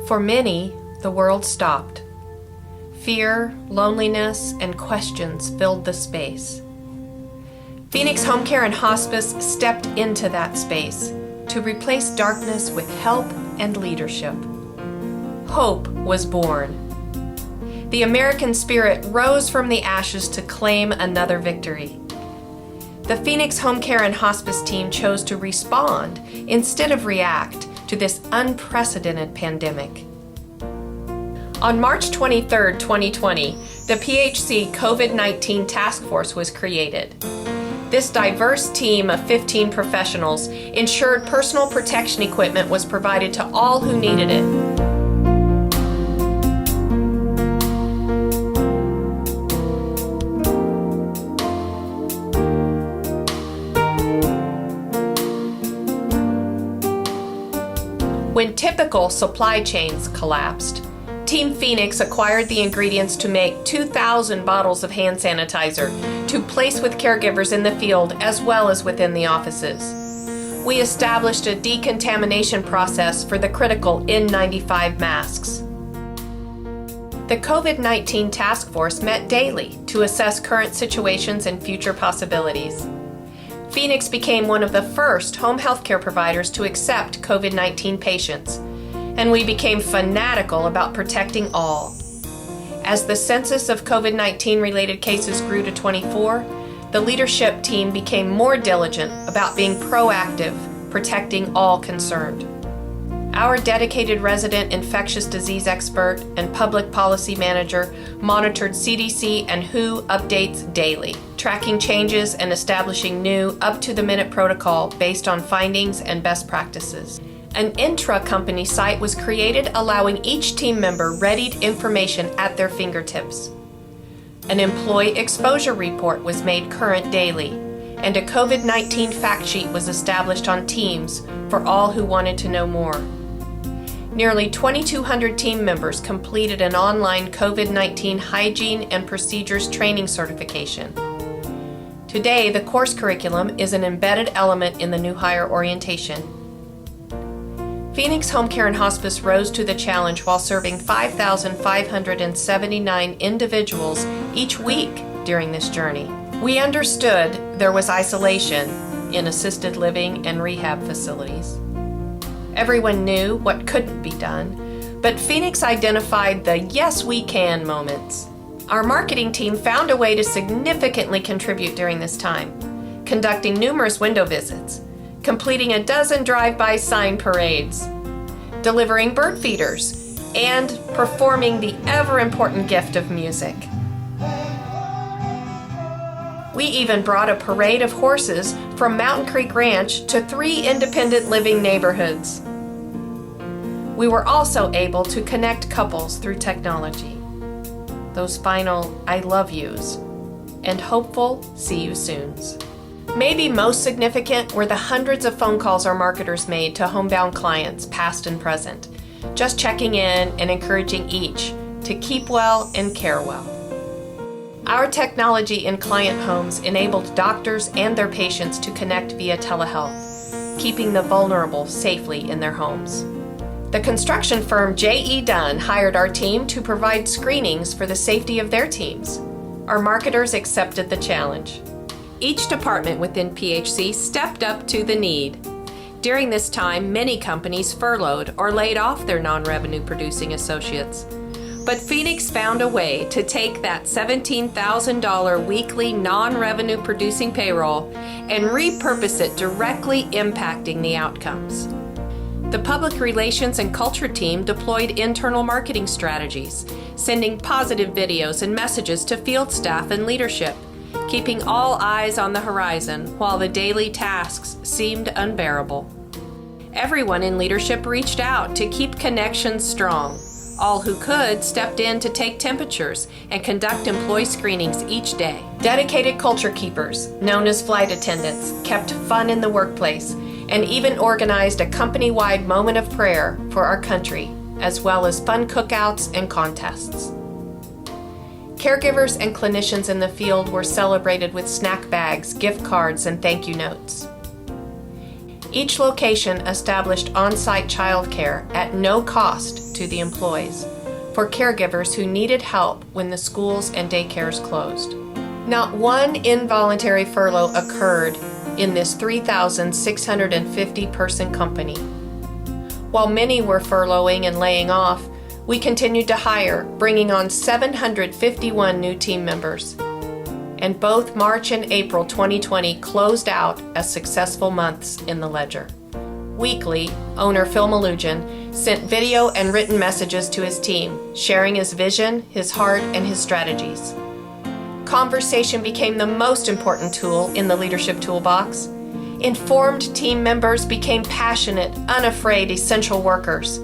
For many, the world stopped. Fear, loneliness, and questions filled the space. Phoenix Home Care and Hospice stepped into that space to replace darkness with help and leadership. Hope was born. The American spirit rose from the ashes to claim another victory. The Phoenix Home Care and Hospice team chose to respond instead of react to this unprecedented pandemic. On March 23, 2020, the PHC COVID-19 Task Force was created. This diverse team of 15 professionals ensured personal protection equipment was provided to all who needed it. When typical supply chains collapsed, Team Phoenix acquired the ingredients to make 2,000 bottles of hand sanitizer to place with caregivers in the field as well as within the offices. We established a decontamination process for the critical N95 masks. The COVID-19 task force met daily to assess current situations and future possibilities. Phoenix became one of the first home health care providers to accept COVID-19 patients, and we became fanatical about protecting all. As the census of COVID-19 related cases grew to 24, the leadership team became more diligent about being proactive, protecting all concerned. Our dedicated resident infectious disease expert and public policy manager monitored CDC and WHO updates daily, tracking changes and establishing new, up-to-the-minute protocol based on findings and best practices. An intra-company site was created allowing each team member readied information at their fingertips. An employee exposure report was made current daily, and a COVID-19 fact sheet was established on Teams for all who wanted to know more. Nearly 2,200 team members completed an online COVID-19 hygiene and procedures training certification. Today, the course curriculum is an embedded element in the new hire orientation. Phoenix Home Care and Hospice rose to the challenge while serving 5,579 individuals each week during this journey. We understood there was isolation in assisted living and rehab facilities. Everyone knew what couldn't be done, but Phoenix identified the yes we can moments. Our marketing team found a way to significantly contribute during this time, conducting numerous window visits, completing a dozen drive-by sign parades, delivering bird feeders, and performing the ever-important gift of music. We even brought a parade of horses from Mountain Creek Ranch to 3 independent living neighborhoods. We were also able to connect couples through technology. Those final I love yous and hopeful see you soons. Maybe most significant were the hundreds of phone calls our marketers made to homebound clients, past and present, just checking in and encouraging each to keep well and care well. Our technology in client homes enabled doctors and their patients to connect via telehealth, keeping the vulnerable safely in their homes. The construction firm J.E. Dunn hired our team to provide screenings for the safety of their teams. Our marketers accepted the challenge. Each department within PHC stepped up to the need. During this time, many companies furloughed or laid off their non-revenue producing associates. But Phoenix found a way to take that $17,000 weekly non-revenue producing payroll and repurpose it directly impacting the outcomes. The Public Relations and Culture team deployed internal marketing strategies, sending positive videos and messages to field staff and leadership, keeping all eyes on the horizon while the daily tasks seemed unbearable. Everyone in leadership reached out to keep connections strong. All who could stepped in to take temperatures and conduct employee screenings each day. Dedicated culture keepers, known as flight attendants, kept fun in the workplace and even organized a company-wide moment of prayer for our country, as well as fun cookouts and contests. Caregivers and clinicians in the field were celebrated with snack bags, gift cards, and thank you notes. Each location established on-site childcare at no cost to the employees for caregivers who needed help when the schools and daycares closed. Not one involuntary furlough occurred in this 3,650-person company. While many were furloughing and laying off, we continued to hire, bringing on 751 new team members. And both March and April 2020 closed out as successful months in the ledger. Weekly, owner Phil Malugian sent video and written messages to his team, sharing his vision, his heart, and his strategies. Conversation became the most important tool in the leadership toolbox. Informed team members became passionate, unafraid, essential workers.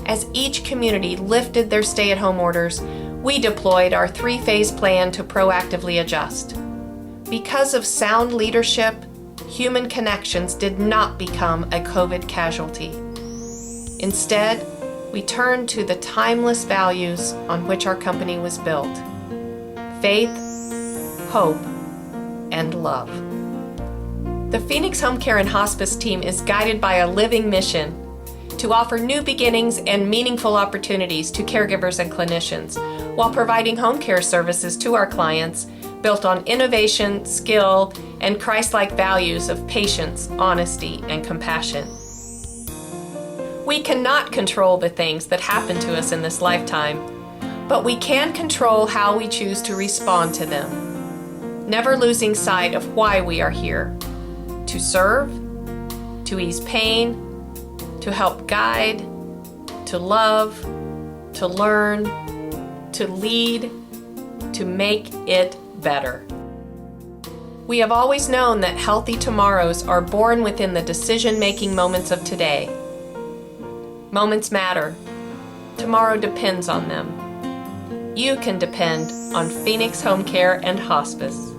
As each community lifted their stay-at-home orders, we deployed our three-phase plan to proactively adjust. Because of sound leadership, human connections did not become a COVID casualty. Instead, we turned to the timeless values on which our company was built: faith, hope, and love. The Phoenix Home Care and Hospice team is guided by a living mission to offer new beginnings and meaningful opportunities to caregivers and clinicians while providing home care services to our clients built on innovation, skill, and Christ-like values of patience, honesty, and compassion. We cannot control the things that happen to us in this lifetime, but we can control how we choose to respond to them, never losing sight of why we are here: to serve, to ease pain, to help guide, to love, to learn, to lead, to make it better. We have always known that healthy tomorrows are born within the decision-making moments of today. Moments matter. Tomorrow depends on them. You can depend on Phoenix Home Care and Hospice.